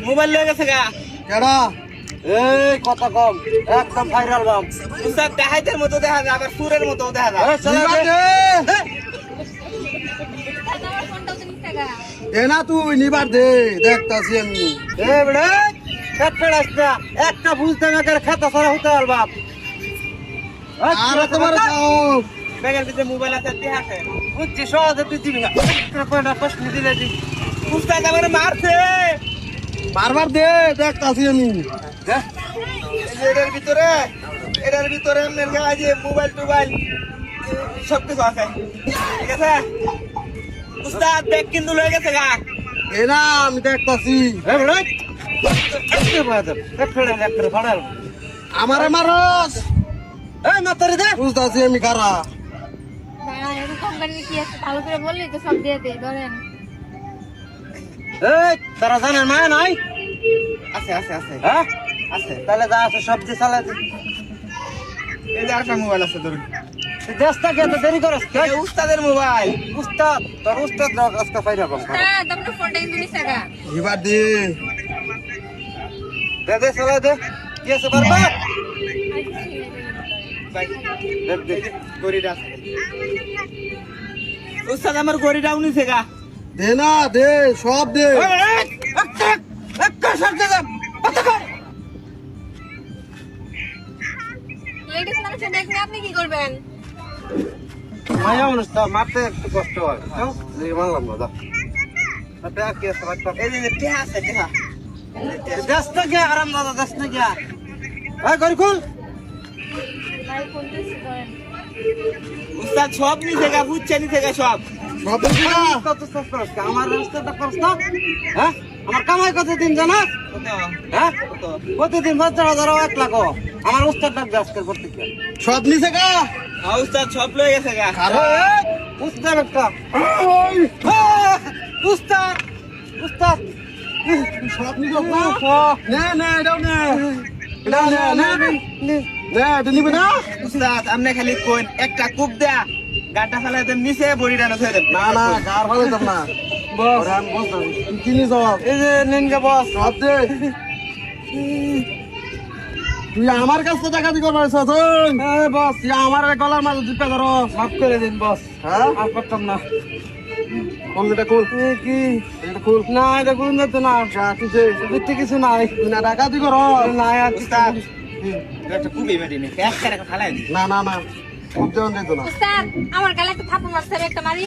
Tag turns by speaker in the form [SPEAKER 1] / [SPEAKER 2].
[SPEAKER 1] Mobile লয়ে গেছে গা
[SPEAKER 2] কেডা এই কথা কম একদম ভাইরাল বাম
[SPEAKER 1] উস্তাদ দেখাইতের মতো দেখা যায় আবার সুরের মতো দেখা যায়
[SPEAKER 3] আমার ফোনটাও তো নিছে গা।
[SPEAKER 2] দে না তুই নিবার দে দেখতাছি আমি এ বেড়ে একটা বুঝতে না করে খেতা সারা হতে আর বাপ আর তোমার
[SPEAKER 1] ব্যাগের ভিতরে মোবাইল আছে দেখাছে
[SPEAKER 2] বুঝছি সহজে তুই দিবি না কয়টা প্রশ্ন দিলে দি
[SPEAKER 1] উস্তাদ আমার মারছে
[SPEAKER 2] বারবার দে দেখতাছি আমি দেখ
[SPEAKER 1] এটার ভিতরে এমনের গায়ে যে মোবাইল টোবাইল সব কিছু আছে ঠিক আছে উস্তাদ ব্যাগ কিন্তু লয়ে গেছে গা
[SPEAKER 2] এ না আমি দেখতাছি আমারে মারস এই মাতারি দে বুঝতাছি আমি কারা
[SPEAKER 3] দাঁড়া, এরকম কোম্পানির কি আছে ভালো করে বললেই তো সব দিয়ে দেয় ধরেন।
[SPEAKER 2] এই তারা জানে না নাই
[SPEAKER 1] আছে আছে আছে
[SPEAKER 2] হ্যাঁ
[SPEAKER 1] আছে
[SPEAKER 2] তাহলে যা আছে সব দিয়ে চালাই দে
[SPEAKER 1] এই যে আরেকটা মোবাইল আছে ধরুন
[SPEAKER 2] দেশটা কি এত দেরি করস
[SPEAKER 1] এই উস্তাদের মোবাইল
[SPEAKER 2] উস্তাদ তোর উস্তাদ রাখ আজকে ফাইরা কম
[SPEAKER 3] উস্তাদ, আপনার ফোনটা কিন্তু নিছে গা।
[SPEAKER 2] এবার দে দে দে চালাই দে কি আছে বারবার
[SPEAKER 1] ভাই
[SPEAKER 2] দেখ দে
[SPEAKER 1] গড়িটা আছে উস্তাদ আমার গড়িটা উনিছে গা
[SPEAKER 2] দে না দে সব দে
[SPEAKER 3] লেডিস মানুষের দেখলে আপনি কি করবেন?
[SPEAKER 2] মায়া মানুষ তো মারতে একটু কষ্ট হয় দেখে মানলাম না দা তাতে আর কি আছে বাচ্চা
[SPEAKER 1] এই যে টেহা আছে টেহা
[SPEAKER 2] দেশটা কি আরাম দাদা দেশটা কি হ্যাঁ করি খুল
[SPEAKER 3] ভাই ফোন দিছি করেন।
[SPEAKER 1] উস্তাদ সব নিছে গা বুঝছে নিছে গা সব
[SPEAKER 2] সব দিবি না আমার রাস্তাটা করছ না হ্যাঁ আমার কামাই কতদিন জানাস
[SPEAKER 1] কত
[SPEAKER 2] হ্যাঁ
[SPEAKER 1] কত
[SPEAKER 2] প্রতিদিন 50,000 1 লাখ আমার উস্তাদ ডাক আজকের করতে কি সব নিছে গা
[SPEAKER 1] উস্তাদ সব লয়ে গেছে গা
[SPEAKER 2] আরে উস্তাদ একটা উস্তাদ উস্তাদ সব নিছে না না এটাও না এটাও না না না তুই নিবি না
[SPEAKER 1] উস্তাদ আপনি খালি কোন একটা কূপ দেয়া গাটা ফেলাই দেন নিচে বড়ি ডানো থই দেন
[SPEAKER 2] না না কার ভালো তো না বস আমি বস কি নি জবাব এই যে নিনগা বস সব দে তুই আমার কাছে টাকা দি করবার আছিস এই বস তুই আমার গলার মাঝে দুটা ধরো মাফ করে দিন বস হ্যাঁ আর করতাম না কোনটা কুল কি এটা কুল না এটা কুল না তো না কিছু বুঝতে কিছু নাই তুই না টাকা দি করো না
[SPEAKER 1] উস্তাদ একটা কূপে মেরে নি এক করে ফেলাই
[SPEAKER 2] না না না খুব দেন দিত না
[SPEAKER 3] উস্তাদ, আমার গালে একটা থাপ্পড় মারছে, আমি একটা মারি।